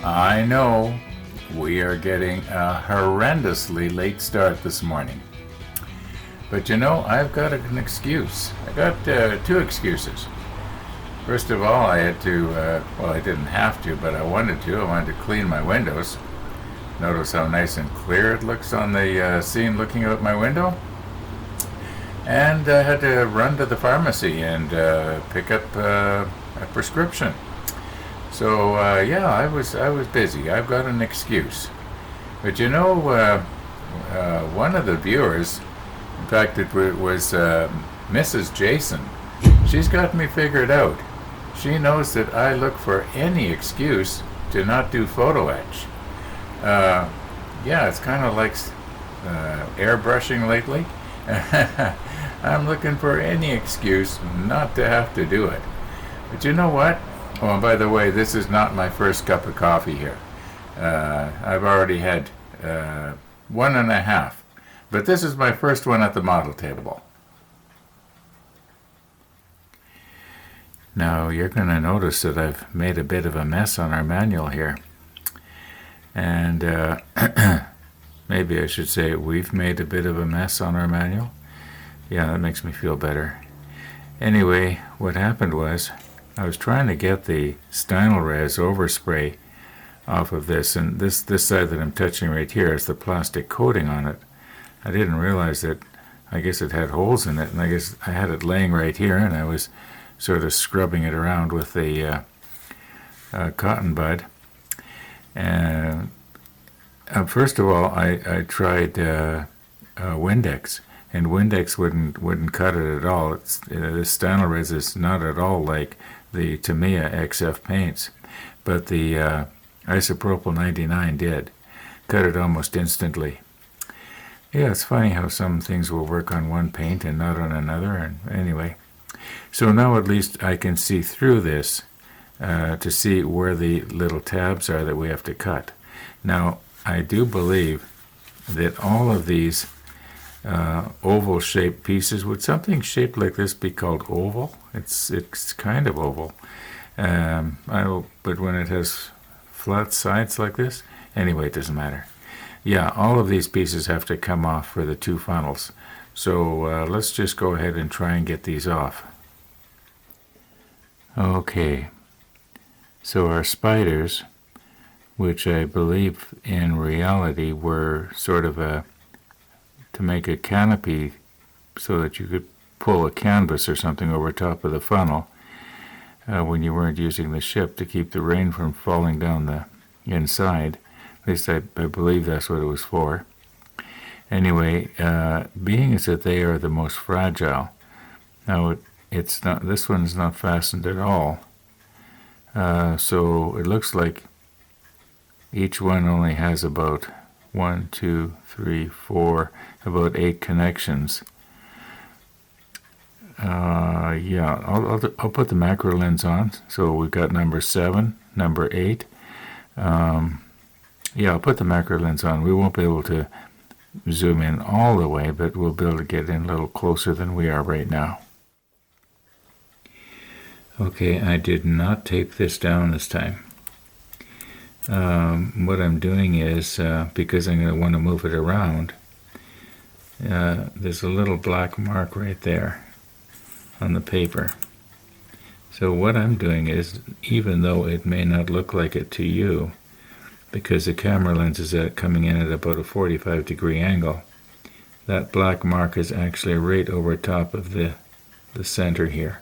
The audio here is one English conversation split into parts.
I know we are getting a horrendously late start this morning. But I've got an excuse. I got two excuses. First of all, I had to, I didn't have to, but I wanted to. I wanted to clean my windows. Notice how nice and clear it looks on the scene looking out my window. And I had to run to the pharmacy and pick up a prescription. So I was busy. I've got an excuse. But one of the viewers, in fact, it was Mrs. Jason. She's got me figured out. She knows that I look for any excuse to not do photo etch. It's kind of like airbrushing lately. I'm looking for any excuse not to have to do it. But you know what? Oh, and by the way, this is not my first cup of coffee here. I've already had one and a half. But this is my first one at the model table. Now, you're going to notice that I've made a bit of a mess on our manual here. And maybe I should say we've made a bit of a mess on our manual. Yeah, that makes me feel better. Anyway, what happened was I was trying to get the Stynylrez overspray off of this, and this side that I'm touching right here is the plastic coating on it. I didn't realize that, I guess it had holes in it, and I guess I had it laying right here, and I was sort of scrubbing it around with the cotton bud. And first of all, I tried Windex, and Windex wouldn't cut it at all. This Stynylrez is not at all like the Tamiya XF paints, but the Isopropyl 99 did. Cut it almost instantly. Yeah, it's funny how some things will work on one paint and not on another, and anyway. So now at least I can see through this to see where the little tabs are that we have to cut. Now, I do believe that all of these oval-shaped pieces, would something shaped like this be called oval? It's kind of oval. But when it has flat sides like this, anyway, it doesn't matter. Yeah, all of these pieces have to come off for the two funnels. So let's just go ahead and try and get these off. Okay, so our spiders, which I believe in reality were sort of to make a canopy so that you could pull a canvas or something over top of the funnel when you weren't using the ship to keep the rain from falling down the inside. At least I believe that's what it was for. Anyway, being as that they are the most fragile, now it's not. This one's not fastened at all. So it looks like each one only has about 1, 2, 3, 4, about 8 connections. I'll put the macro lens on. So we've got number 7, number 8. I'll put the macro lens on. We won't be able to zoom in all the way, but we'll be able to get in a little closer than we are right now. Okay, I did not tape this down this time. What I'm doing is, because I'm going to want to move it around, there's a little black mark right there on the paper. So what I'm doing is, even though it may not look like it to you, because the camera lens is coming in at about a 45-degree angle, that black mark is actually right over top of the center here.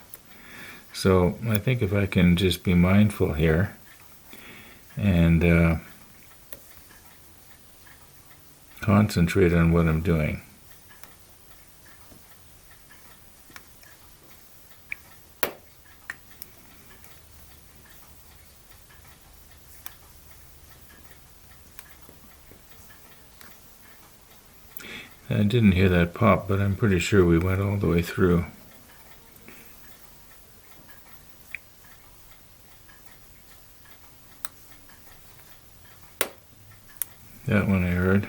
So I think if I can just be mindful here and concentrate on what I'm doing. I didn't hear that pop, but I'm pretty sure we went all the way through. That one I heard.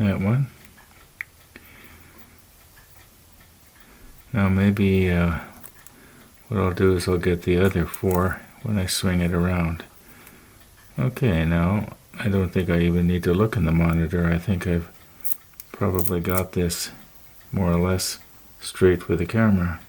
that one. Now maybe what I'll do is I'll get the other 4 when I swing it around. Okay, now I don't think I even need to look in the monitor. I think I've probably got this more or less straight with the camera.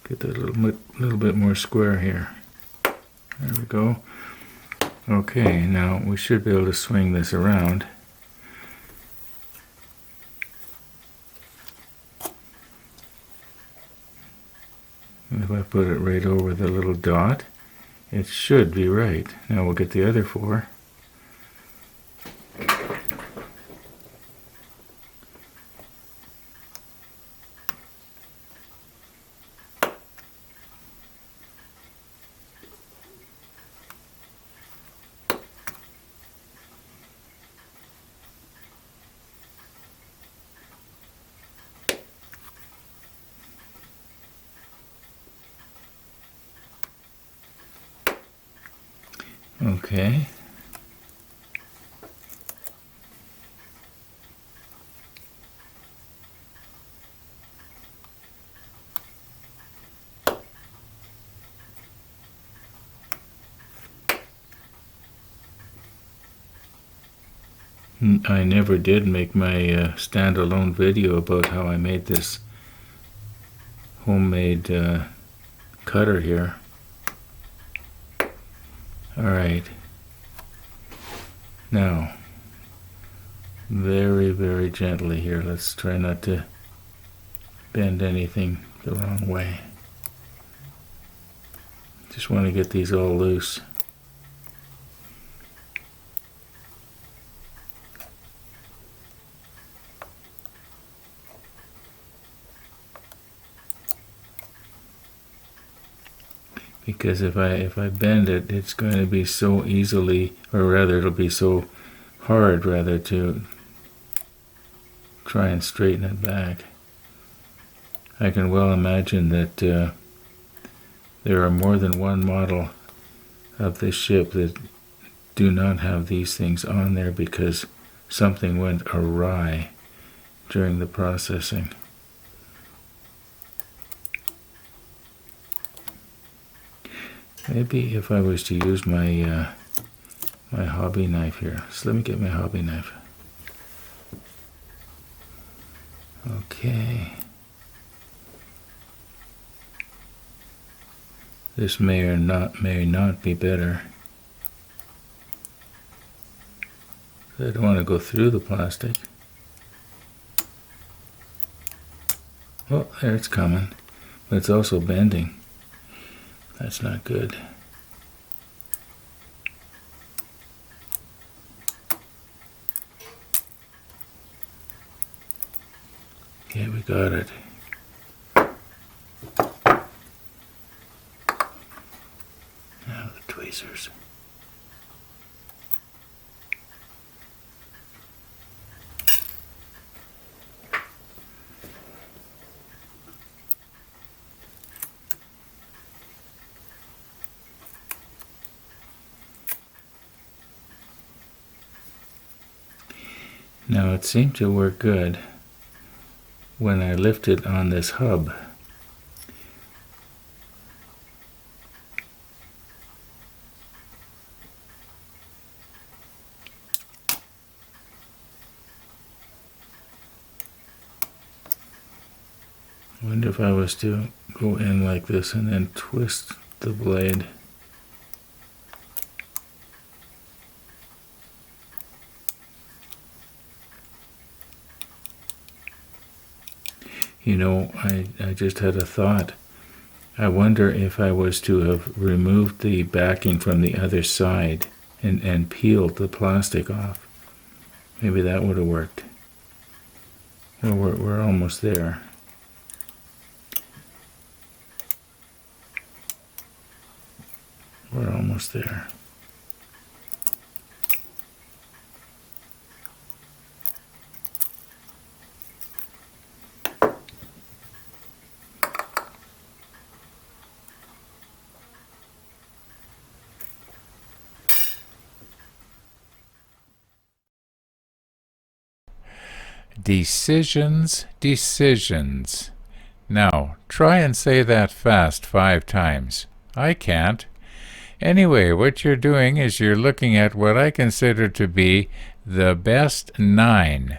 Get that little bit more square here. There we go. Okay, now we should be able to swing this around. If I put it right over the little dot, it should be right. Now we'll get the other 4. Okay. I never did make my standalone video about how I made this homemade cutter here. Alright. Now, very, very gently here. Let's try not to bend anything the wrong way. Just want to get these all loose. Because if I bend it, it's going to be so easily, or rather it'll be so hard rather to try and straighten it back. I can well imagine that there are more than one model of this ship that do not have these things on there because something went awry during the processing. Maybe if I was to use my my hobby knife here. So let me get my hobby knife. Okay. This may or not be better. I don't want to go through the plastic. Oh, there it's coming. But it's also bending. That's not good. Okay, we got it. Now the tweezers. Now it seemed to work good when I lifted on this hub. I wonder if I was to go in like this and then twist the blade. You know, I just had a thought. I wonder if I was to have removed the backing from the other side and peeled the plastic off. Maybe that would have worked. Well, we're almost there. We're almost there. Decisions, decisions. Now, try and say that fast 5 times. I can't. Anyway, what you're doing is you're looking at what I consider to be the best 9.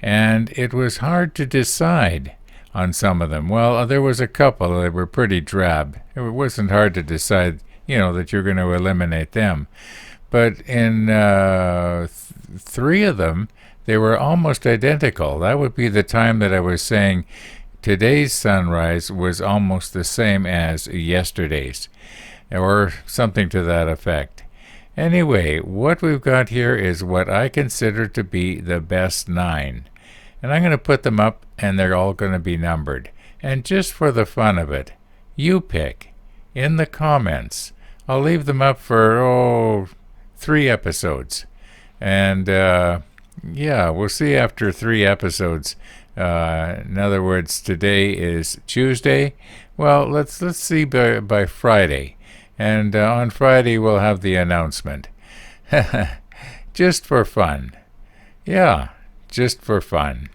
And it was hard to decide on some of them. Well, there was a couple that were pretty drab. It wasn't hard to decide, that you're going to eliminate them. But in 3 of them, they were almost identical. That would be the time that I was saying today's sunrise was almost the same as yesterday's, or something to that effect. Anyway, what we've got here is what I consider to be the best 9. And I'm going to put them up, and they're all going to be numbered. And just for the fun of it, you pick in the comments. I'll leave them up for, 3 episodes. And, we'll see after 3 episodes. In other words, today is Tuesday. Well, let's see by Friday. And on Friday, we'll have the announcement. Just for fun. Yeah, just for fun.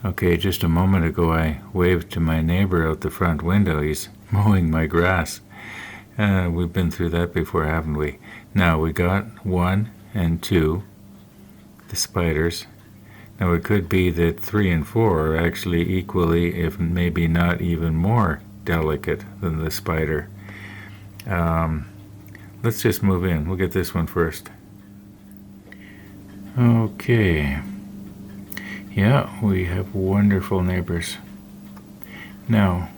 Okay, just a moment ago I waved to my neighbor out the front window. He's mowing my grass. We've been through that before, haven't we? Now we got 1 and 2, the spiders. Now it could be that 3 and 4 are actually equally, if maybe not even more delicate than the spider. Let's just move in. We'll get this one first. Okay. Yeah, we have wonderful neighbors. Now,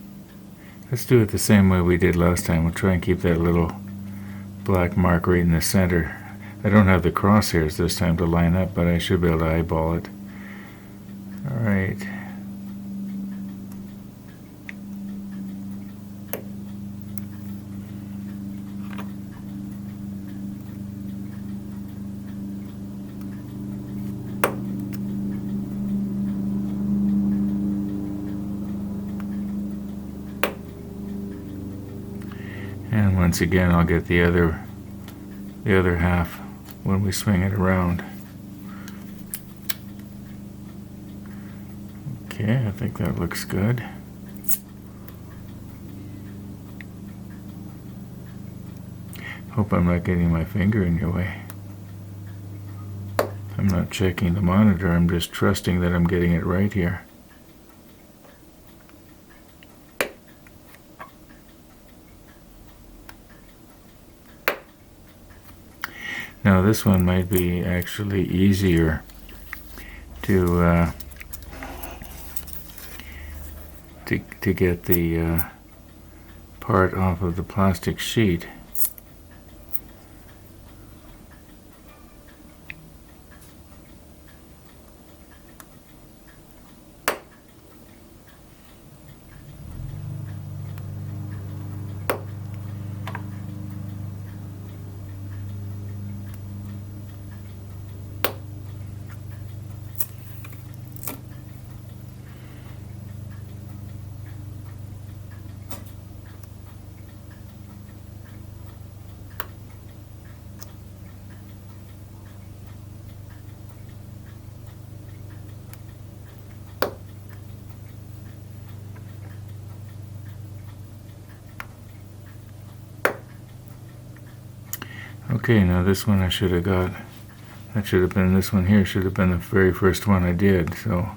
let's do it the same way we did last time. We'll try and keep that little black mark right in the center. I don't have the crosshairs this time to line up, but I should be able to eyeball it. All right. And once again, I'll get the other half when we swing it around. Okay, I think that looks good. Hope I'm not getting my finger in your way. I'm not checking the monitor, I'm just trusting that I'm getting it right here. Now this one might be actually easier to get the part off of the plastic sheet. Okay, now this one I should have got. That should have been, this one here should have been the very first one I did. So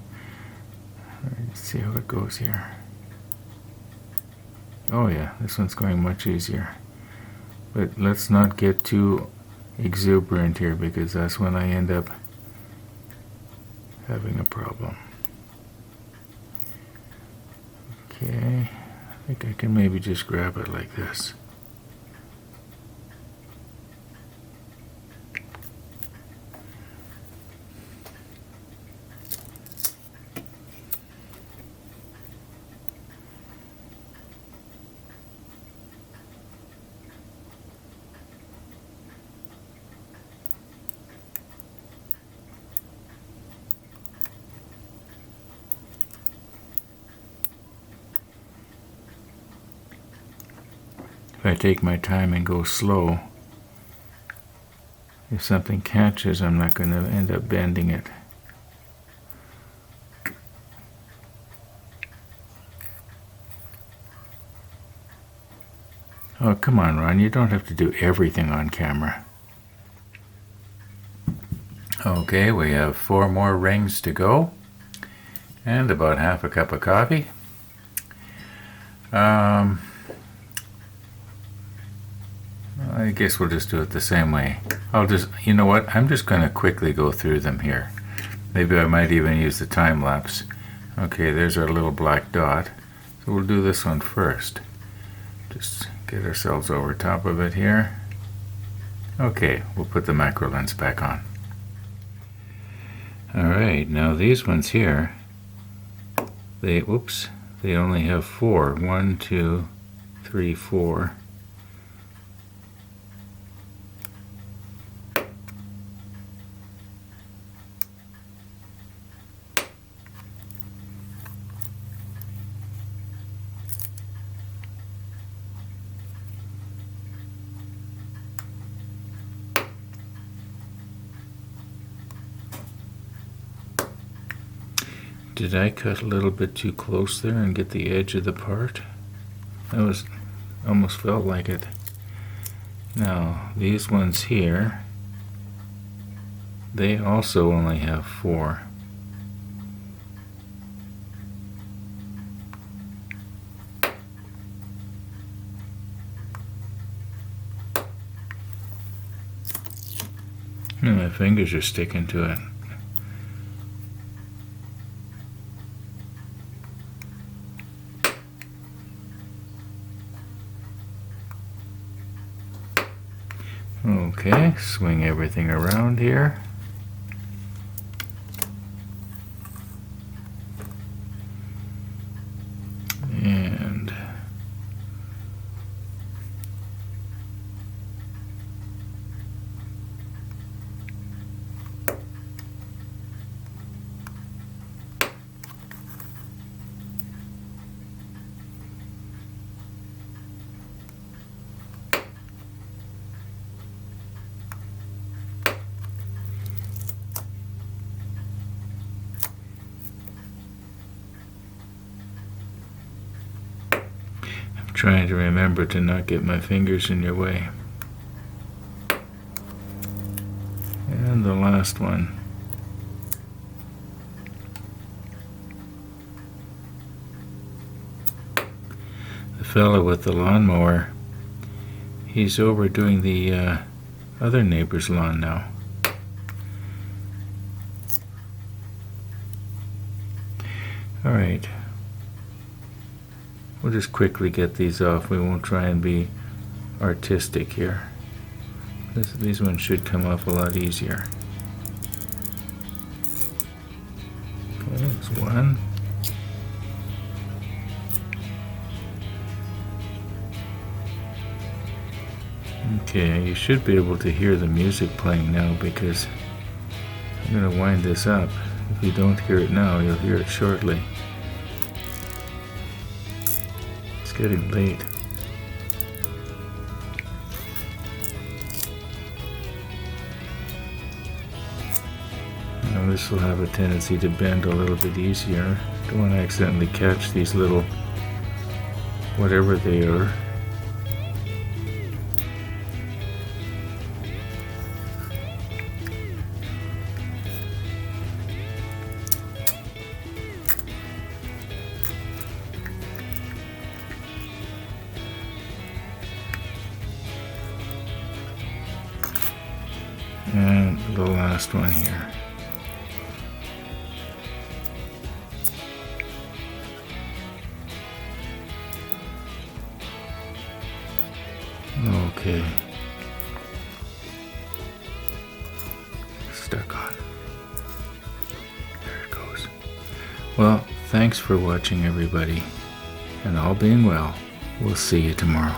let's see how it goes here. Oh yeah, this one's going much easier. But let's not get too exuberant here, because that's when I end up having a problem. Okay, I think I can maybe just grab it like this. I take my time and go slow, if something catches, I'm not going to end up bending it. Oh, come on, Ron, you don't have to do everything on camera. Okay, we have 4 more rings to go, and about half a cup of coffee. I guess we'll just do it the same way. You know what, I'm just going to quickly go through them here. Maybe I might even use the time lapse. Okay, there's our little black dot. So we'll do this one first. Just get ourselves over top of it here. Okay, we'll put the macro lens back on. Alright, now these ones here, they only have 4. 1, 2, 3, 4. Did I cut a little bit too close there and get the edge of the part? That almost felt like it. Now, these ones here, they also only have 4. And my fingers are sticking to it. Okay, swing everything around here. And trying to remember to not get my fingers in your way. And the last one. The fellow with the lawnmower, he's over doing the other neighbor's lawn now. All right. We'll just quickly get these off. We won't try and be artistic here. These ones should come off a lot easier. Okay, there's one. Okay, you should be able to hear the music playing now because I'm going to wind this up. If you don't hear it now, you'll hear it shortly. Getting late. Now this will have a tendency to bend a little bit easier. Don't want to accidentally catch these little whatever they are. And the last one here. Okay. Stuck on. There it goes. Well, thanks for watching, everybody. And all being well, we'll see you tomorrow.